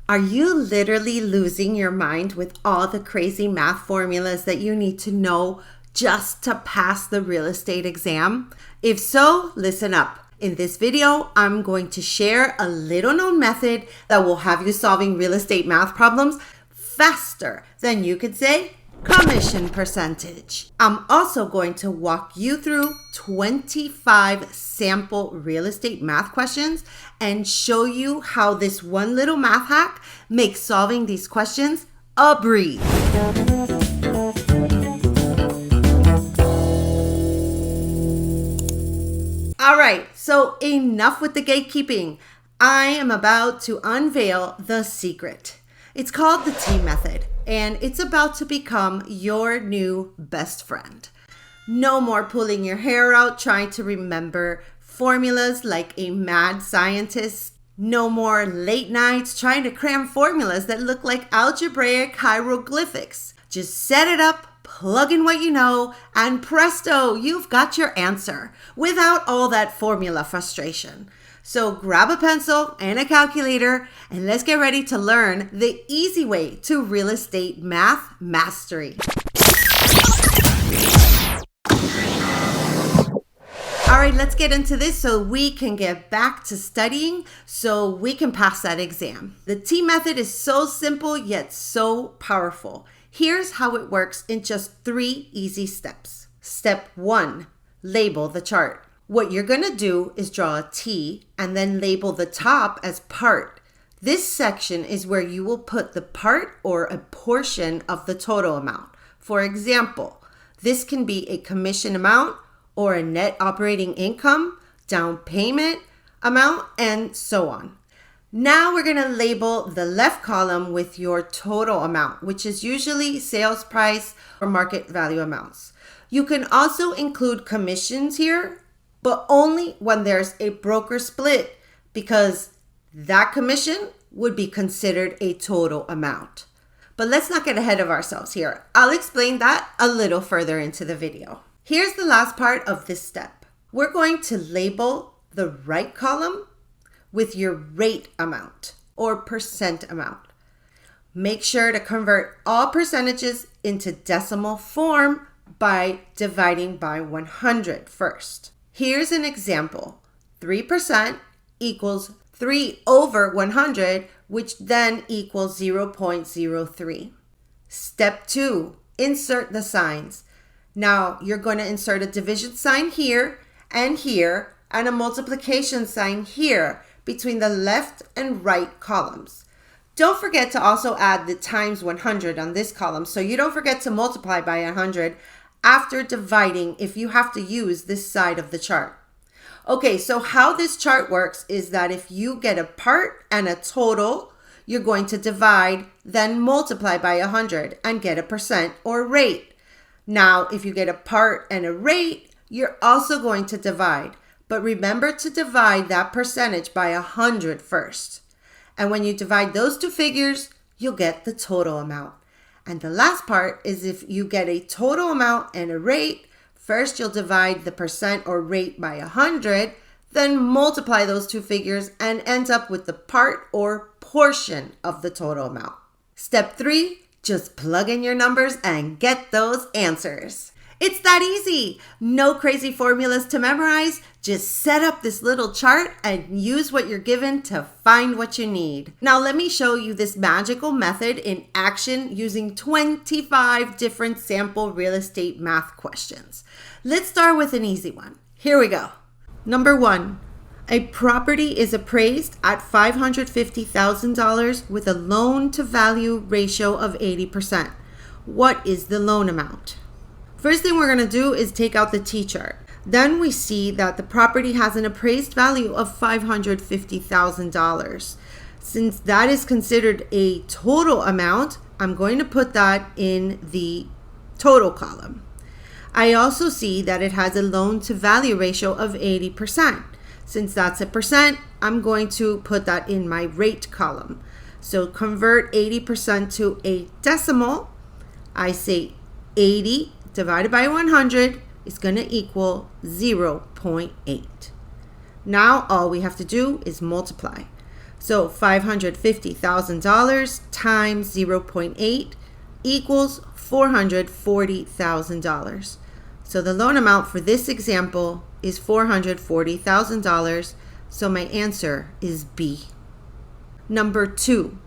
Are you literally losing your mind with all the crazy math formulas that you need to know just to pass the real estate exam? If so, listen up. In this video, I'm going to share a little known method that will have you solving real estate math problems faster than you could say commission percentage. I'm also going to walk you through 25 sample real estate math questions and show you how this one little math hack makes solving these questions a breeze. All right, so enough with the gatekeeping. I am about to unveil the secret. It's called the T method, and it's about to become your new best friend. No more pulling your hair out trying to remember formulas like a mad scientist. No more late nights trying to cram formulas that look like algebraic hieroglyphics. Just set it up, plug in what you know, and presto, you've got your answer without all that formula frustration. So grab a pencil and a calculator and let's get ready to learn the easy way to real estate math mastery. All right, let's get into this so we can get back to studying so we can pass that exam. The T method is so simple yet so powerful. Here's how it works in just 3 easy steps. Step 1, label the chart. What you're going to do is draw a T and then label the top as part. This section is where you will put the part or a portion of the total amount. For example, this can be a commission amount or a net operating income, down payment amount, and so on. Now we're going to label the left column with your total amount, which is usually sales price or market value amounts. You can also include commissions here, but only when there's a broker split, because that commission would be considered a total amount. But let's not get ahead of ourselves here. I'll explain that a little further into the video. Here's the last part of this step. We're going to label the right column with your rate amount or percent amount. Make sure to convert all percentages into decimal form by dividing by 100 first. Here's an example. 3% equals 3 over 100, which then equals 0.03. Step 2, insert the signs. Now you're going to insert a division sign here and a multiplication sign here between the left and right columns. Don't forget to also add the times 100 on this column, so you don't forget to multiply by 100 after dividing if you have to use this side of the chart. Okay, so how this chart works is that if you get a part and a total, you're going to divide, then multiply by 100 and get a percent or rate. Now, if you get a part and a rate, you're also going to divide. But remember to divide that percentage by 100 first. And when you divide those two figures, you'll get the total amount. And the last part is if you get a total amount and a rate, first you'll divide the percent or rate by 100, then multiply those two figures and end up with the part or portion of the total amount. Step 3, just plug in your numbers and get those answers. It's that easy. No crazy formulas to memorize. Just set up this little chart and use what you're given to find what you need. Now let me show you this magical method in action using 25 different sample real estate math questions. Let's start with an easy one. Here we go. Number 1, a property is appraised at $550,000 with a loan to value ratio of 80%. What is the loan amount? First thing we're going to do is take out the T chart. Then we see that the property has an appraised value of $550,000. Since that is considered a total amount, I'm going to put that in the total column. I also see that it has a loan to value ratio of 80%. Since that's a percent, I'm going to put that in my rate column. So convert 80% to a decimal. I say 80 divided by 100 is going to equal 0.8. Now all we have to do is multiply. So $550,000 times 0.8 equals $440,000. So the loan amount for this example is $440,000. So my answer is B. Number 2,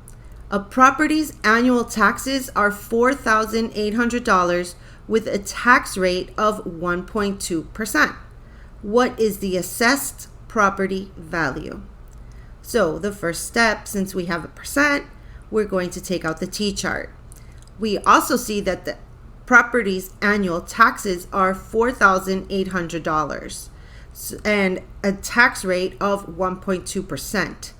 a property's annual taxes are $4,800 with a tax rate of 1.2%. What is the assessed property value? So the first step, since we have a percent, we're going to take out the T-chart. We also see that the property's annual taxes are $4,800 and a tax rate of 1.2%.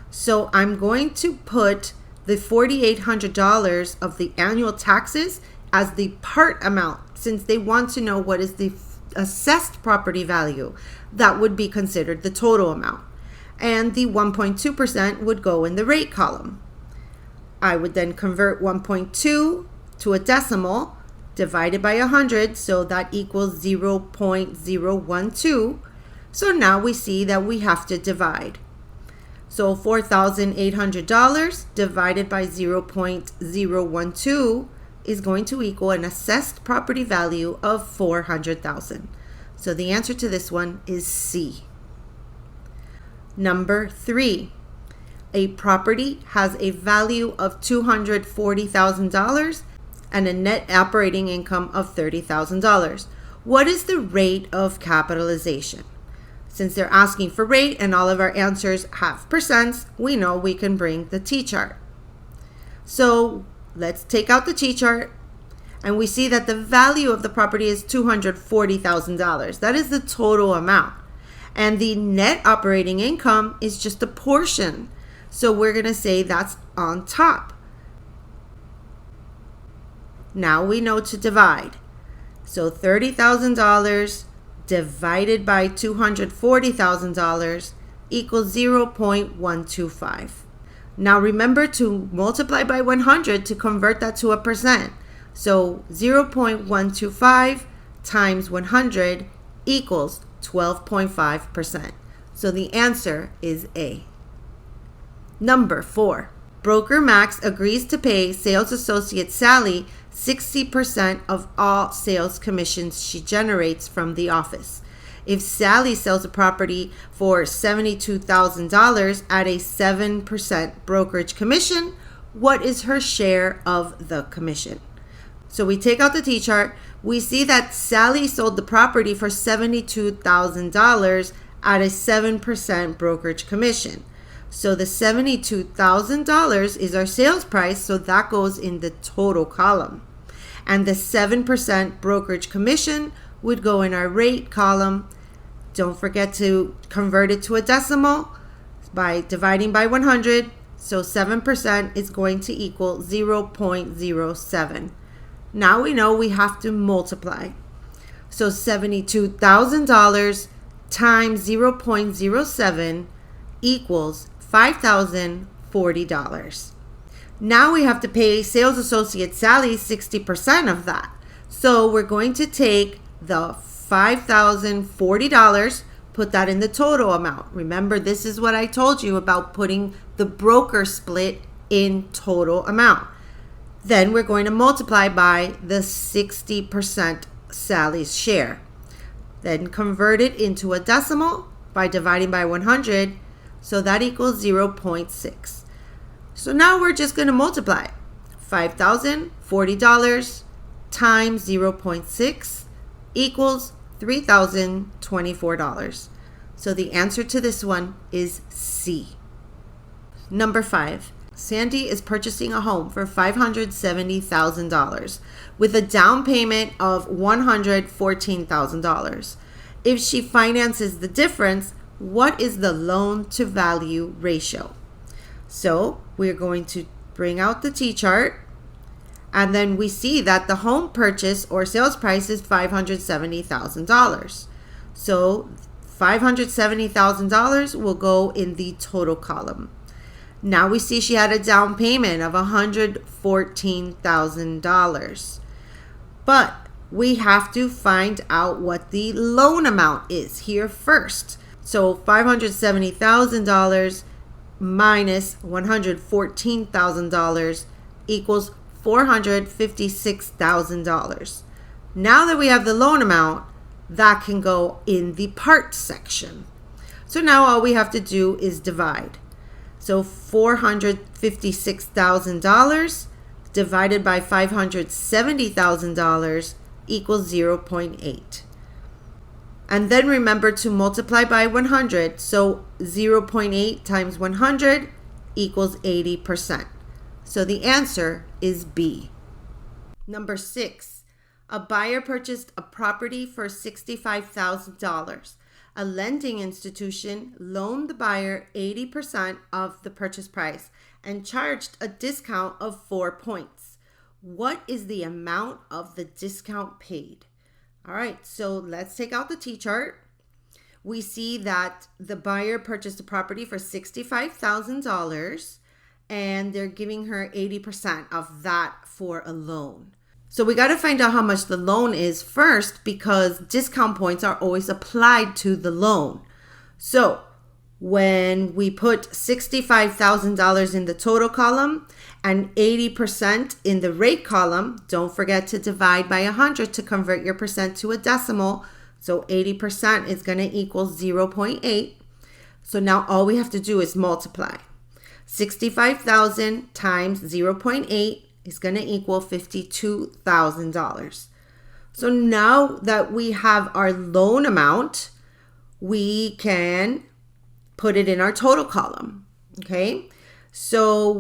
So I'm going to put the $4,800 of the annual taxes as the part amount, since they want to know what is the assessed property value. That would be considered the total amount. And the 1.2% would go in the rate column. I would then convert 1.2 to a decimal, divided by 100, so that equals 0.012. So now we see that we have to divide. So $4,800 divided by 0.012 is going to equal an assessed property value of $400,000. So the answer to this one is C. Number 3, a property has a value of $240,000 and a net operating income of $30,000. What is the rate of capitalization? Since they're asking for rate and all of our answers have percents, we know we can bring the T-chart. So let's take out the T-chart, and we see that the value of the property is $240,000. That is the total amount. And the net operating income is just a portion. So we're going to say that's on top. Now we know to divide. So $30,000 divided by $240,000 equals 0.125. Now remember to multiply by 100 to convert that to a percent. So 0.125 times 100 equals 12.5%. So the answer is A. Number 4, broker Max agrees to pay sales associate Sally 60% of all sales commissions she generates from the office. If Sally sells a property for $72,000 at a 7% brokerage commission, what is her share of the commission? So we take out the T-chart. We see that Sally sold the property for $72,000 at a 7% brokerage commission. So the $72,000 is our sales price, so that goes in the total column. And the 7% brokerage commission would go in our rate column. Don't forget to convert it to a decimal by dividing by 100. So 7% is going to equal 0.07. Now we know we have to multiply. So $72,000 times 0.07 equals $5,040. Now we have to pay sales associate Sally 60% of that. So we're going to take the $5,040, put that in the total amount. Remember, this is what I told you about putting the broker split in total amount. Then we're going to multiply by the 60% Sally's share. Then convert it into a decimal by dividing by 100. So that equals 0.6. So now we're just going to multiply. $5,040 times 0.6 equals $3,024. So the answer to this one is C. Number 5. Sandy is purchasing a home for $570,000 with a down payment of $114,000. If she finances the difference, what is the loan to value ratio? So we're going to bring out the T-chart, and then we see that the home purchase or sales price is $570,000. So $570,000 will go in the total column. Now we see she had a down payment of $114,000. But we have to find out what the loan amount is here first. So $570,000 minus $114,000 equals $456,000. Now that we have the loan amount, that can go in the part section. So now all we have to do is divide. So $456,000 divided by $570,000 equals 0.8. And then remember to multiply by 100. So 0.8 times 100 equals 80%. So the answer is B. Number 6, a buyer purchased a property for $65,000. A lending institution loaned the buyer 80% of the purchase price and charged a discount of 4 points. What is the amount of the discount paid? All right, so let's take out the T-chart. We see that the buyer purchased a property for $65,000 and they're giving her 80% of that for a loan. So we got to find out how much the loan is first because discount points are always applied to the loan. So when we put $65,000 in the total column and 80% in the rate column, don't forget to divide by 100 to convert your percent to a decimal. So 80% is going to equal 0.8. So now all we have to do is multiply. 65,000 times 0.8 is going to equal $52,000. So now that we have our loan amount, we can put it in our total column. Okay, so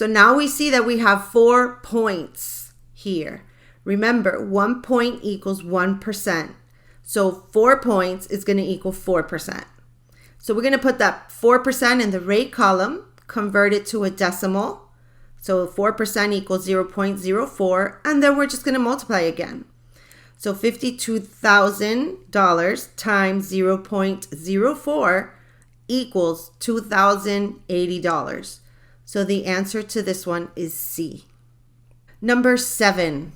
now we see that we have 4 points here. Remember, 1 point equals 1%. So 4 points is going to equal 4%. So we're going to put that 4% in the rate column, convert it to a decimal. So 4% equals 0.04, and then we're just going to multiply again. So $52,000 times 0.04 equals $2,080. So the answer to this one is C. Number 7.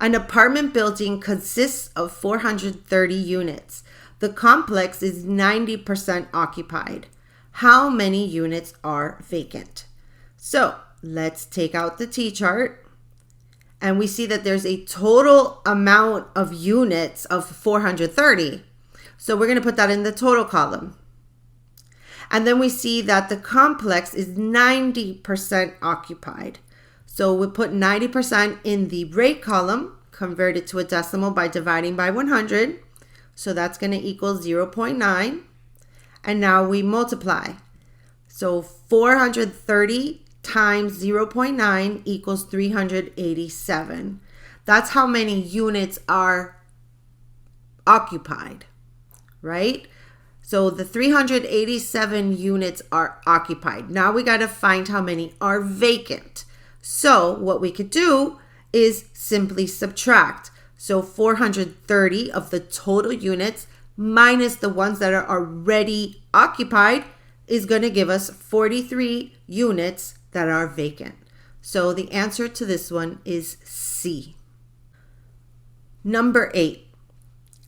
An apartment building consists of 430 units. The complex is 90% occupied. How many units are vacant? So let's take out the T-chart. And we see that there's a total amount of units of 430. So we're going to put that in the total column. And then we see that the complex is 90% occupied. So we put 90% in the rate column, convert it to a decimal by dividing by 100. So that's going to equal 0.9. And now we multiply. So 430 times 0.9 equals 387. That's how many units are occupied, right? So the 387 units are occupied. Now we got to find how many are vacant. So what we could do is simply subtract. So 430 of the total units minus the ones that are already occupied is going to give us 43 units that are vacant. So the answer to this one is C. Number 8.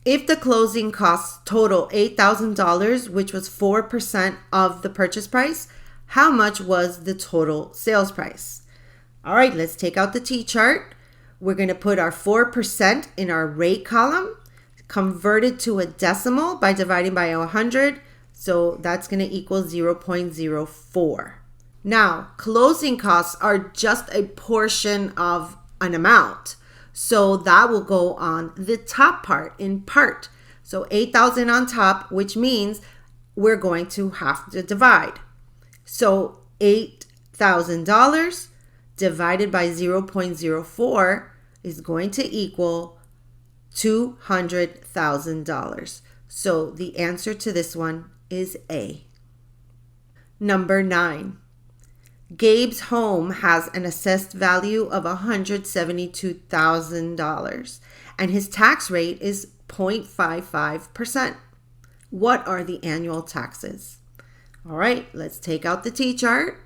If the closing costs total $8,000, which was 4% of the purchase price, how much was the total sales price? All right, let's take out the T-chart. We're going to put our 4% in our rate column, convert it to a decimal by dividing by 100. So that's going to equal 0.04. Now, closing costs are just a portion of an amount. So that will go on the top part in part. So 8,000 on top, which means we're going to have to divide. So $8,000 divided by 0.04 is going to equal $200,000. So the answer to this one is A. Number 9. Gabe's home has an assessed value of $172,000 and his tax rate is 0.55%. What are the annual taxes? All right, let's take out the T-chart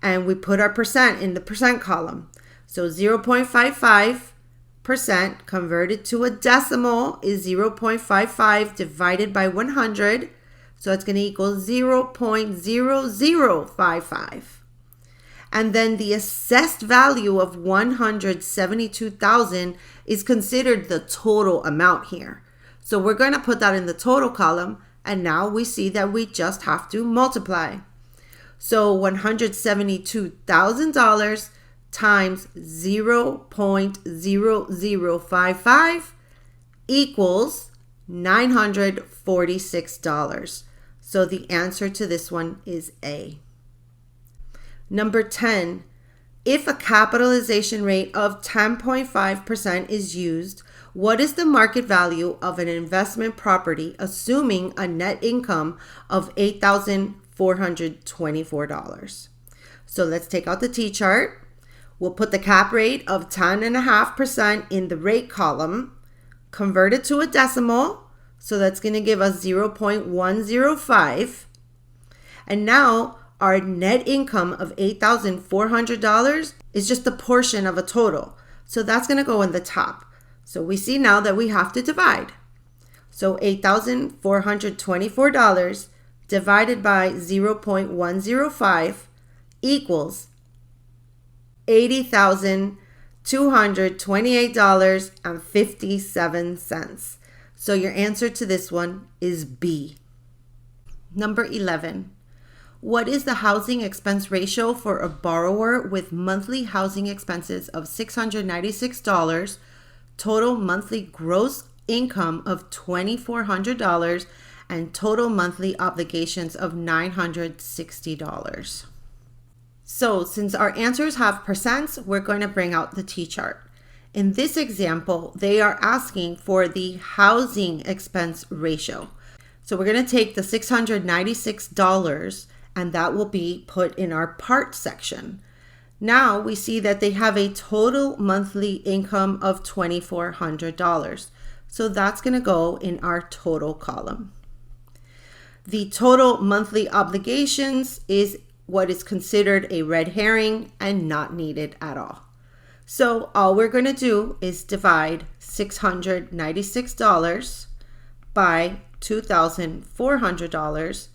and we put our percent in the percent column. So 0.55% converted to a decimal is 0.55 divided by 100. So it's going to equal 0.0055. And then the assessed value of $172,000 is considered the total amount here. So we're going to put that in the total column. And now we see that we just have to multiply. So $172,000 times 0.0055 equals $946. So the answer to this one is A. Number 10, if a capitalization rate of 10.5% is used, what is the market value of an investment property assuming a net income of $8,424? So let's take out the T-chart. We'll put the cap rate of 10.5% in the rate column, convert it to a decimal. So that's going to give us 0.105. And now our net income of $8,400 is just a portion of a total. So that's going to go in the top. So we see now that we have to divide. So $8,424 divided by 0.105 equals $80,228.57. So your answer to this one is B. Number 11. What is the housing expense ratio for a borrower with monthly housing expenses of $696, total monthly gross income of $2,400, and total monthly obligations of $960? So since our answers have percents, we're going to bring out the T-chart. In this example, they are asking for the housing expense ratio. So we're going to take the $696 and that will be put in our part section. Now we see that they have a total monthly income of $2,400. So that's going to go in our total column. The total monthly obligations is what is considered a red herring and not needed at all. So all we're going to do is divide $696 by $2,400,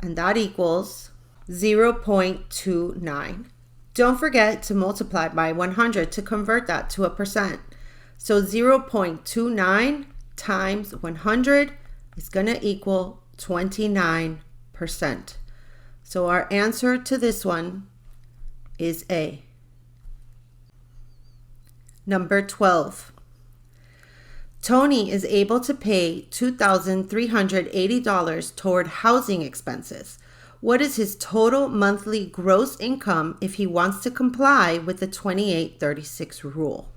and that equals 0.29. Don't forget to multiply by 100 to convert that to a percent. So 0.29 times 100 is going to equal 29%. So our answer to this one is A. Number 12. Tony is able to pay $2,380 toward housing expenses. What is his total monthly gross income if he wants to comply with the 2836 rule?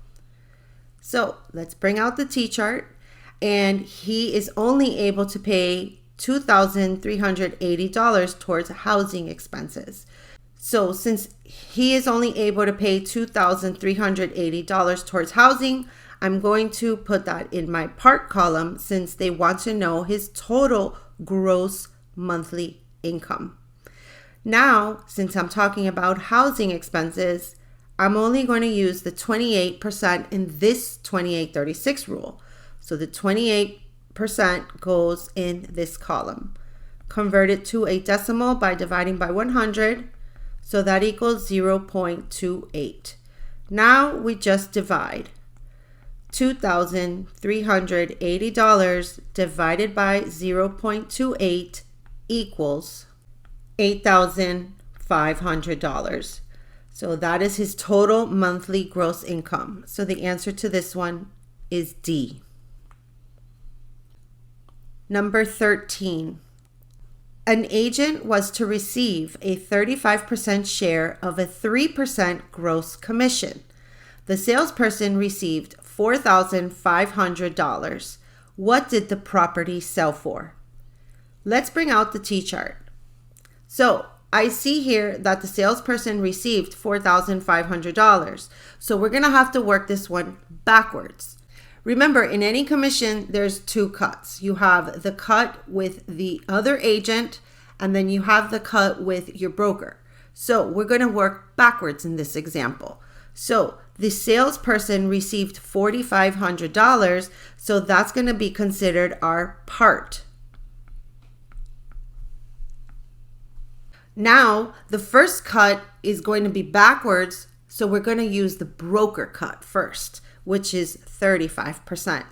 So let's bring out the T-chart, and he is only able to pay $2,380 towards housing expenses. So since he is only able to pay $2,380 towards housing, I'm going to put that in my part column since they want to know his total gross monthly income. Now, since I'm talking about housing expenses, I'm only going to use the 28% in this 2836 rule. So the 28% goes in this column. Convert it to a decimal by dividing by 100. So that equals 0.28. Now we just divide. $2,380 divided by 0.28 equals $8,500. So that is his total monthly gross income. So the answer to this one is D. Number 13. An agent was to receive a 35% share of a 3% gross commission. The salesperson received $4,500. What did the property sell for? Let's bring out the T-chart. So I see here that the salesperson received $4,500. So we're going to have to work this one backwards. Remember, in any commission, there's two cuts. You have the cut with the other agent, and then you have the cut with your broker. So we're going to work backwards in this example. So the salesperson received $4,500, so that's going to be considered our part. Now, the first cut is going to be backwards, so we're going to use the broker cut first, which is 35%.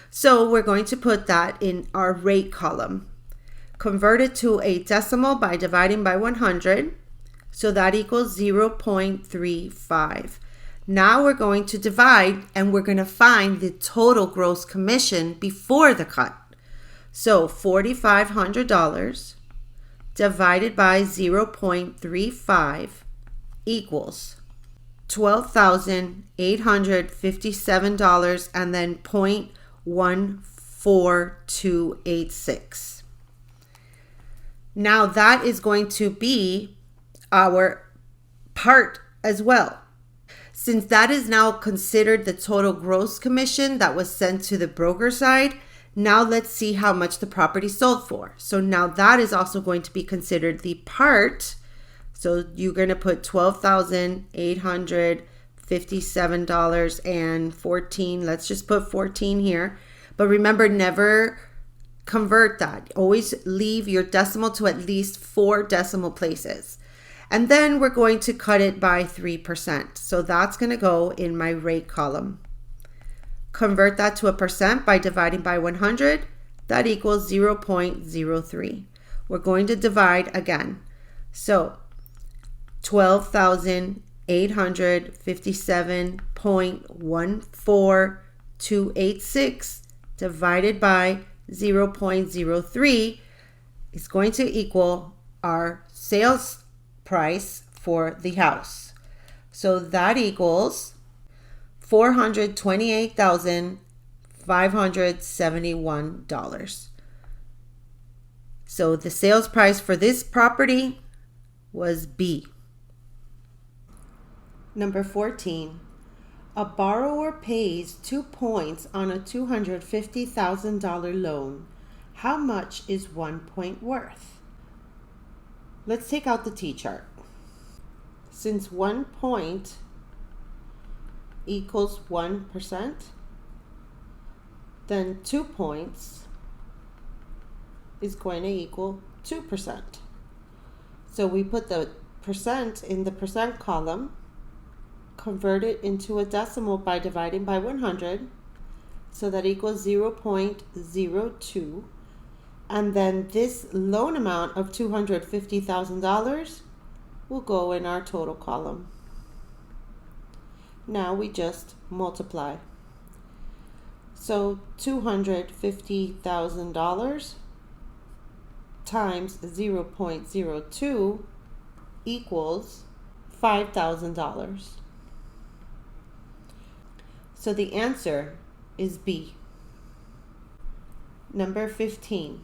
So we're going to put that in our rate column. Convert it to a decimal by dividing by 100, so that equals 0.35. Now we're going to divide, and we're going to find the total gross commission before the cut. So $4,500 divided by 0.35 equals $12,857 and then 0.14286. Now that is going to be our part as well. Since that is now considered the total gross commission that was sent to the broker side, now let's see how much the property sold for. So now that is also going to be considered the part. So you're going to put $12,857.14. Let's just put 14 here. But remember, never convert that. Always leave your decimal to at least 4 decimal places. And then we're going to cut it by 3%. So that's going to go in my rate column. Convert that to a percent by dividing by 100. That equals 0.03. We're going to divide again. So 12,857.14286 divided by 0.03 is going to equal our sales price for the house. So that equals $428,571. So the sales price for this property was B. Number 14. A borrower pays 2 points on a $250,000 loan. How much is 1 point worth? Let's take out the T-chart. Since 1 point equals 1%, then 2 points is going to equal 2%. So we put the percent in the percent column, convert it into a decimal by dividing by 100, so that equals 0.02. And then this loan amount of $250,000 will go in our total column. Now we just multiply. So $250,000 times 0.02 equals $5,000. So the answer is B. Number 15.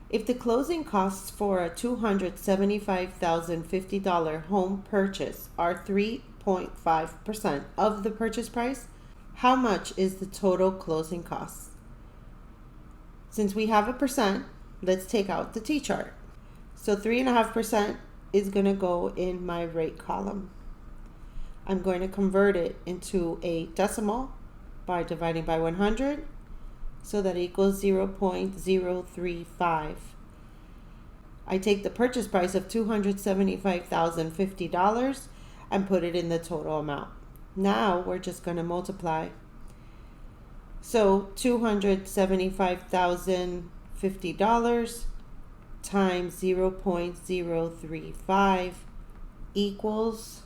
If the closing costs for a $275,050 home purchase are 3.5% of the purchase price, how much is the total closing costs? Since we have a percent, let's take out the T-chart. So 3.5% is going to go in my rate column. I'm going to convert it into a decimal by dividing by 100, so that equals 0.035. I take the purchase price of $275,050 and put it in the total amount. Now we're just going to multiply. So $275,050 times 0.035 equals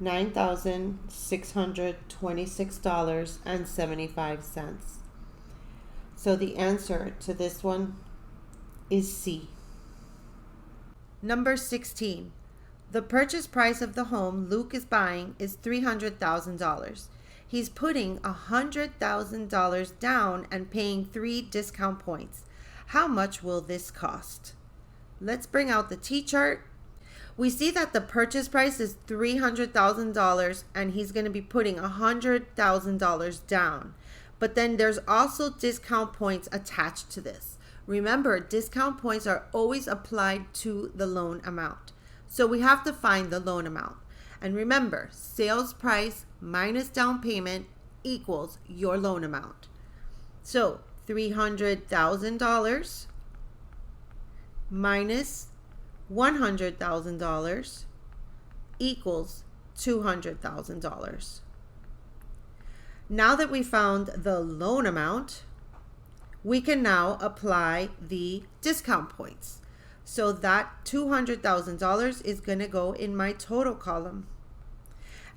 $9,626.75. So the answer to this one is C. Number 16. The purchase price of the home Luke is buying is $300,000. He's putting $100,000 down and paying 3 discount points. How much will this cost? Let's bring out the T-chart. We see that the purchase price is $300,000 and he's going to be putting $100,000 down. But then there's also discount points attached to this. Remember, discount points are always applied to the loan amount. So we have to find the loan amount. And remember, sales price minus down payment equals your loan amount. So $300,000 minus $100,000 equals $200,000. Now that we found the loan amount, we can now apply the discount points. So that $200,000 is going to go in my total column.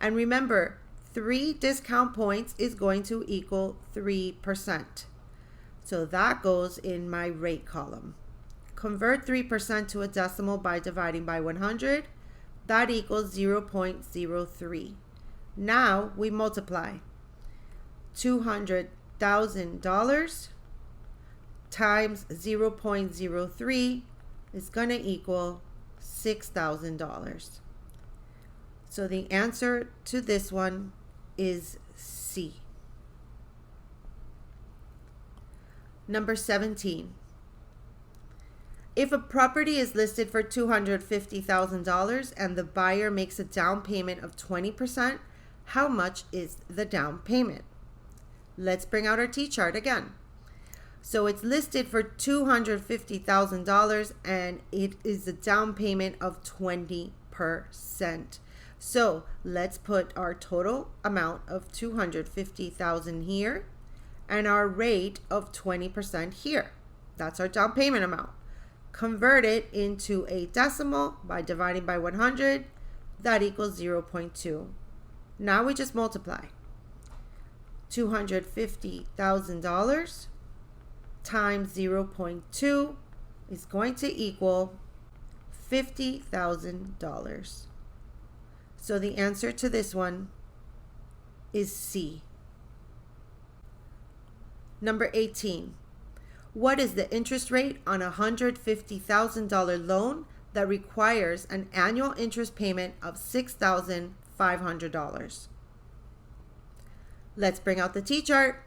And remember, 3 discount points is going to equal 3%. So that goes in my rate column. Convert 3% to a decimal by dividing by 100. That equals 0.03. Now we multiply. $200,000 times 0.03 is going to equal $6,000. So the answer to this one is C. Number 17. If a property is listed for $250,000 and the buyer makes a down payment of 20%, how much is the down payment? Let's bring out our T-chart again. So it's listed for $250,000 and it is a down payment of 20%. So let's put our total amount of $250,000 here and our rate of 20% here. That's our down payment amount. Convert it into a decimal by dividing by 100. That equals 0.2. Now we just multiply. $250,000 times 0.2 is going to equal $50,000. So the answer to this one is C. Number 18. What is the interest rate on a $150,000 loan that requires an annual interest payment of $6,500? Let's bring out the T-chart.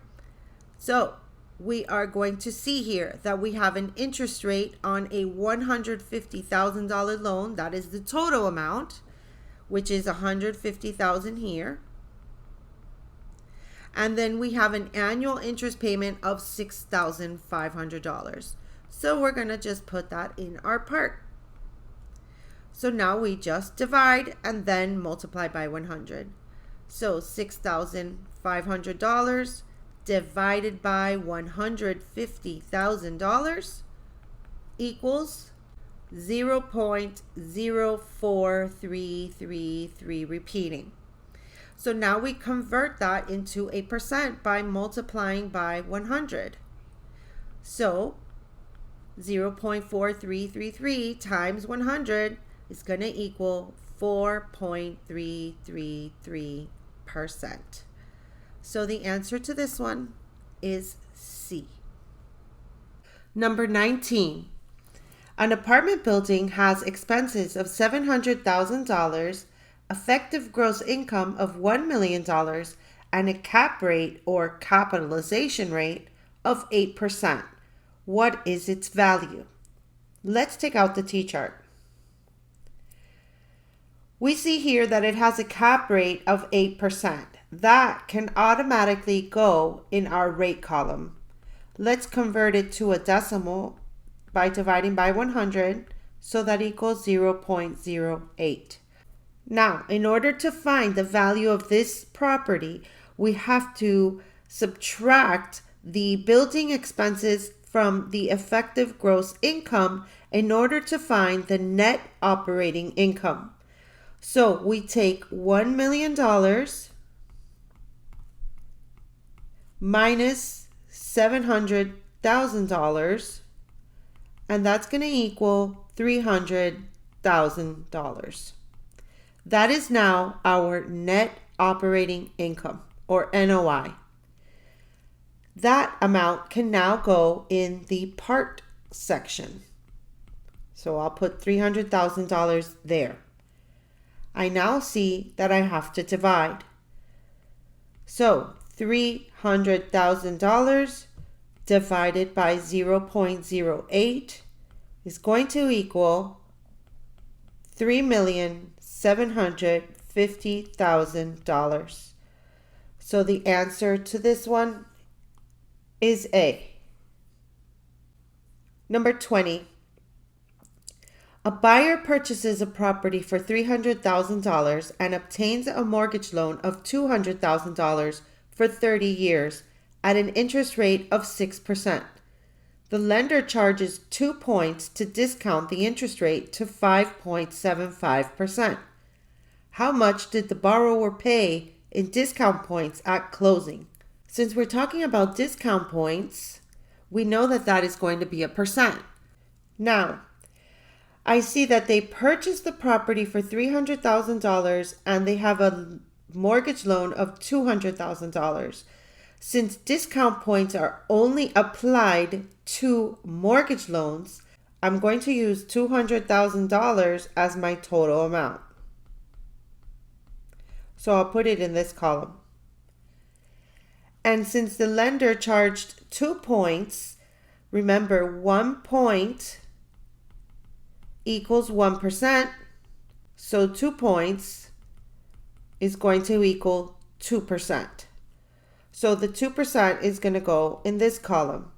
So we are going to see here that we have an interest rate on a $150,000 loan. That is the total amount, which is $150,000 here. And then we have an annual interest payment of $6,500. So we're going to just put that in our part. So now we just divide and then multiply by 100. So $6,500 divided by $150,000 equals 0.04333, repeating. So now we convert that into a percent by multiplying by 100. So 0.4333 times 100 is going to equal 4.333%. So the answer to this one is C. Number 19. An apartment building has expenses of $700,000, effective gross income of $1 million, and a cap rate or capitalization rate of 8%. What is its value? Let's take out the T-chart. We see here that it has a cap rate of 8%. That can automatically go in our rate column. Let's convert it to a decimal by dividing by 100, so that equals 0.08. Now, in order to find the value of this property, we have to subtract the building expenses from the effective gross income in order to find the net operating income. So we take $1 million minus $700,000, and that's going to equal $300,000. That is now our net operating income, or NOI. That amount can now go in the part section. So I'll put $300,000 there. I now see that I have to divide. So $300,000 divided by 0.08 is going to equal $3,750,000. So the answer to this one is A. Number 20. A buyer purchases a property for $300,000 and obtains a mortgage loan of $200,000 for 30 years at an interest rate of 6%. The lender charges 2 points to discount the interest rate to 5.75%. How much did the borrower pay in discount points at closing? Since we're talking about discount points, we know that that is going to be a percent. Now, I see that they purchased the property for $300,000 and they have a mortgage loan of $200,000. Since discount points are only applied to mortgage loans, I'm going to use $200,000 as my total amount. So I'll put it in this column. And since the lender charged 2 points, remember 1 point equals 1%, so 2 points is going to equal 2%. So the 2% is going to go in this column.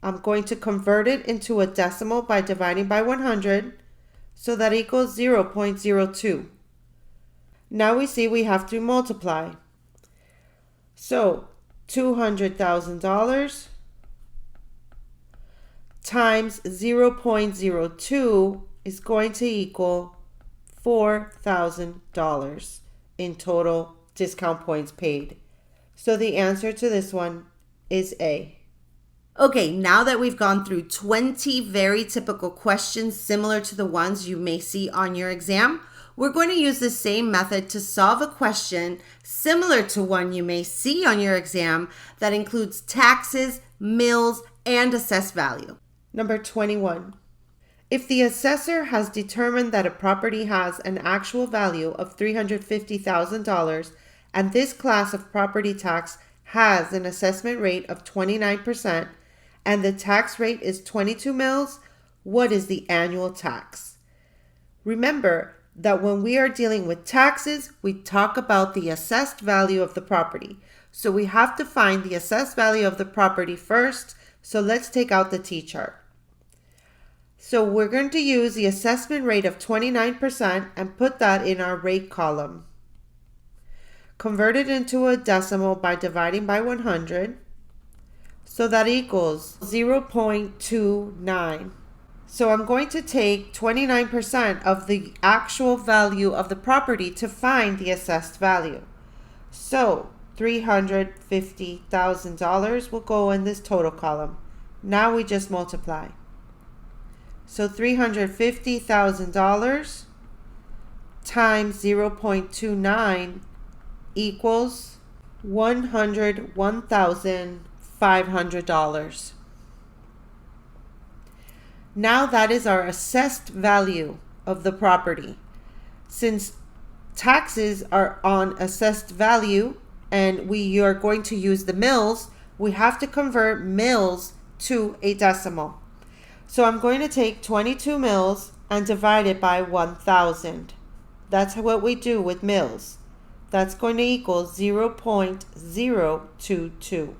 I'm going to convert it into a decimal by dividing by 100, so that equals 0.02. Now we see we have to multiply. So $200,000 times 0.02 is going to equal $4,000 in total discount points paid. So the answer to this one is A. Okay, now that we've gone through 20 very typical questions similar to the ones you may see on your exam, we're going to use the same method to solve a question similar to one you may see on your exam that includes taxes, mills, and assessed value. Number 21. If the assessor has determined that a property has an actual value of $350,000 and this class of property tax has an assessment rate of 29% and the tax rate is 22 mills, what is the annual tax? Remember that when we are dealing with taxes, we talk about the assessed value of the property. So we have to find the assessed value of the property first. So let's take out the T-chart. So we're going to use the assessment rate of 29% and put that in our rate column. Convert it into a decimal by dividing by 100. So that equals 0.29. So I'm going to take 29% of the actual value of the property to find the assessed value. So $350,000 will go in this total column. Now we just multiply. So $350,000 times 0.29 equals $101,500. Now that is our assessed value of the property. Since taxes are on assessed value and we are going to use the mills, we have to convert mills to a decimal. So I'm going to take 22 mills and divide it by 1,000. That's what we do with mills. That's going to equal 0.022.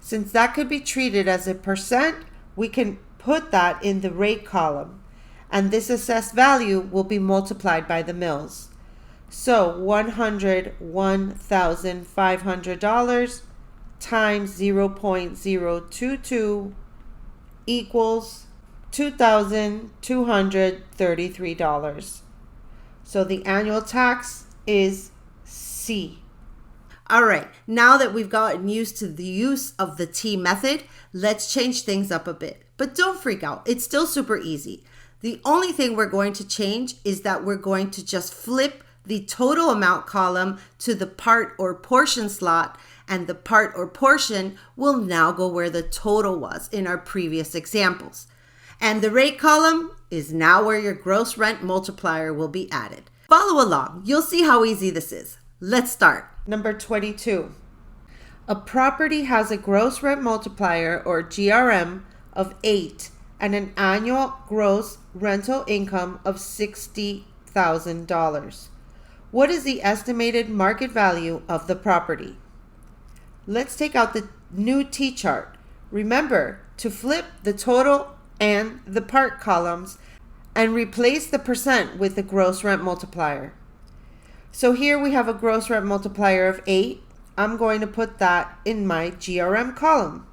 Since that could be treated as a percent, we can put that in the rate column. And this assessed value will be multiplied by the mills. So $101,500 times 0.022 equals $2,233. So the annual tax is C. All right, now that we've gotten used to the use of the T method, let's change things up a bit. But don't freak out, it's still super easy. The only thing we're going to change is that we're going to just flip the total amount column to the part or portion slot, and the part or portion will now go where the total was in our previous examples. And the rate column is now where your gross rent multiplier will be added. Follow along, you'll see how easy this is. Let's start. Number 22. A property has a gross rent multiplier or GRM of 8 and an annual gross rental income of $60,000. What is the estimated market value of the property? Let's take out the new T-chart. Remember to flip the total and the part columns and replace the percent with the gross rent multiplier. So here we have a gross rent multiplier of 8. I'm going to put that in my GRM column.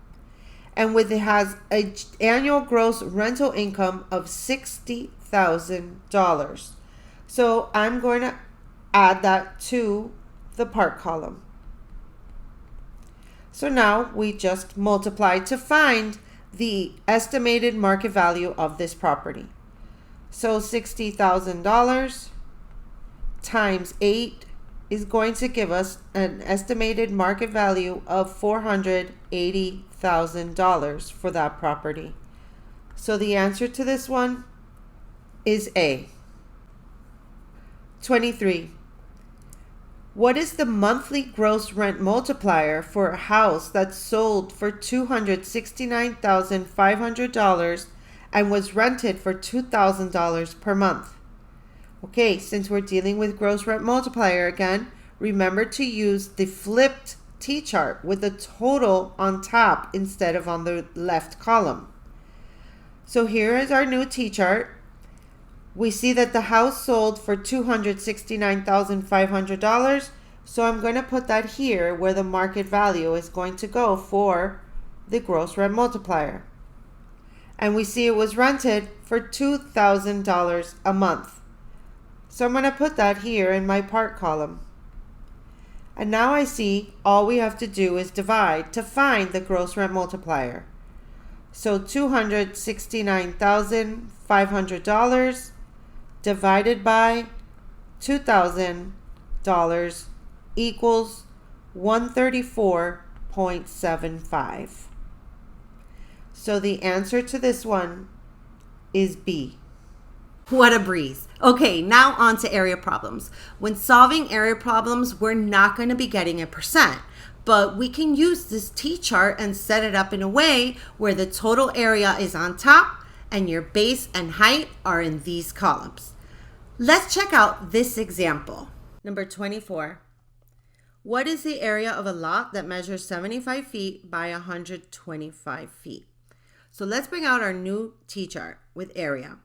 And with it has an annual gross rental income of $60,000. So I'm going to add that to the part column. So now we just multiply to find the estimated market value of this property. So $60,000 times 8 is going to give us an estimated market value of $480,000 for that property. So the answer to this one is A. 23. What is the monthly gross rent multiplier for a house that sold for $269,500 and was rented for $2,000 per month? Okay, since we're dealing with gross rent multiplier again, remember to use the flipped T-chart with the total on top instead of on the left column. So here is our new T-chart. We see that the house sold for $269,500. So I'm going to put that here where the market value is going to go for the gross rent multiplier. And we see it was rented for $2,000 a month. So I'm going to put that here in my part column. And now I see all we have to do is divide to find the gross rent multiplier. So $269,500 divided by $2,000 equals 134.75. So the answer to this one is B. What a breeze. Okay, now on to area problems. When solving area problems, we're not going to be getting a percent, but we can use this T-chart and set it up in a way where the total area is on top and your base and height are in these columns. Let's check out this example. Number 24. What is the area of a lot that measures 75 feet by 125 feet? So let's bring out our new T-chart with area.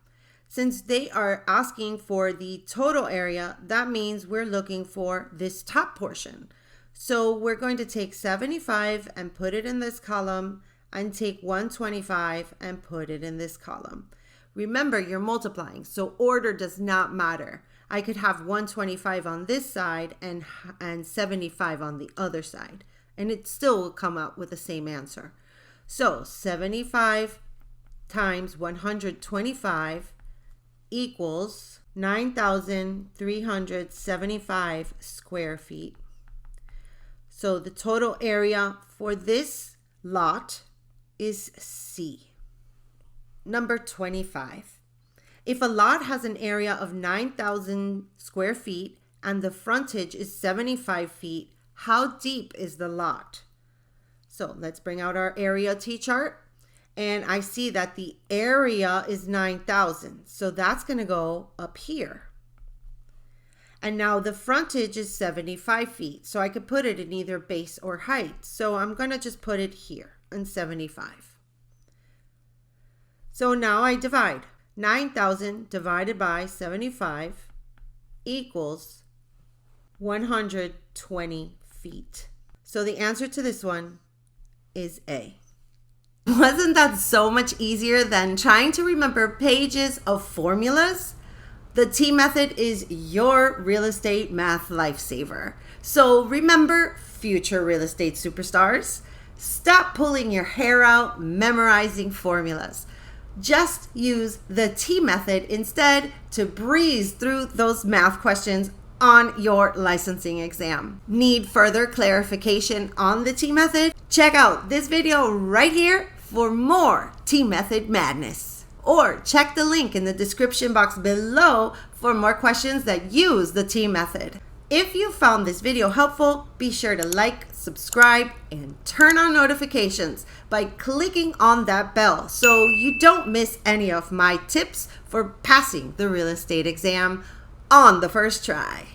Since they are asking for the total area, that means we're looking for this top portion. So we're going to take 75 and put it in this column and take 125 and put it in this column. Remember, you're multiplying, so order does not matter. I could have 125 on this side and 75 on the other side, and it still will come out with the same answer. So 75 times 125 equals 9,375 square feet. So the total area for this lot is C. Number 25. If a lot has an area of 9,000 square feet and the frontage is 75 feet, how deep is the lot? So let's bring out our area T-chart. And I see that the area is 9,000. So that's going to go up here. And now the frontage is 75 feet. So I could put it in either base or height. So I'm going to just put it here in 75. So now I divide. 9,000 divided by 75 equals 120 feet. So the answer to this one is A. Wasn't that so much easier than trying to remember pages of formulas? The T method is your real estate math lifesaver. So remember, future real estate superstars, stop pulling your hair out memorizing formulas. Just use the T method instead to breeze through those math questions on your licensing exam. Need further clarification on the T method? Check out this video right here for more T method madness. Or check the link in the description box below for more questions that use the T method. If you found this video helpful, be sure to like, subscribe, and turn on notifications by clicking on that bell so you don't miss any of my tips for passing the real estate exam on the first try.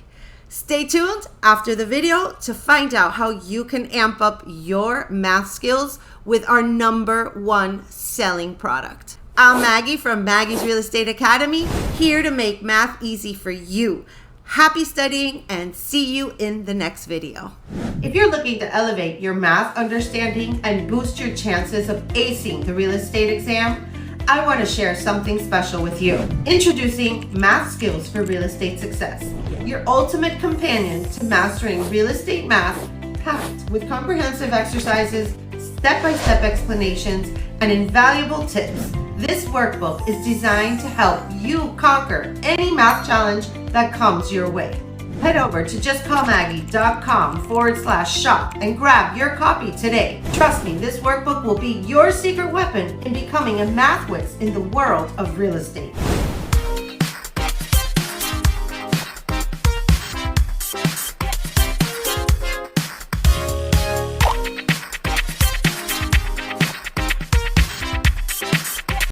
Stay tuned after the video to find out how you can amp up your math skills with our #1 selling product. I'm Maggie from Maggie's Real Estate Academy, here to make math easy for you. Happy studying and see you in the next video. If you're looking to elevate your math understanding and boost your chances of acing the real estate exam, I want to share something special with you. Introducing Math Skills for Real Estate Success, your ultimate companion to mastering real estate math, packed with comprehensive exercises, step-by-step explanations, and invaluable tips. This workbook is designed to help you conquer any math challenge that comes your way. Head over to justcallmaggie.com/shop and grab your copy today. Trust me, this workbook will be your secret weapon in becoming a math whiz in the world of real estate.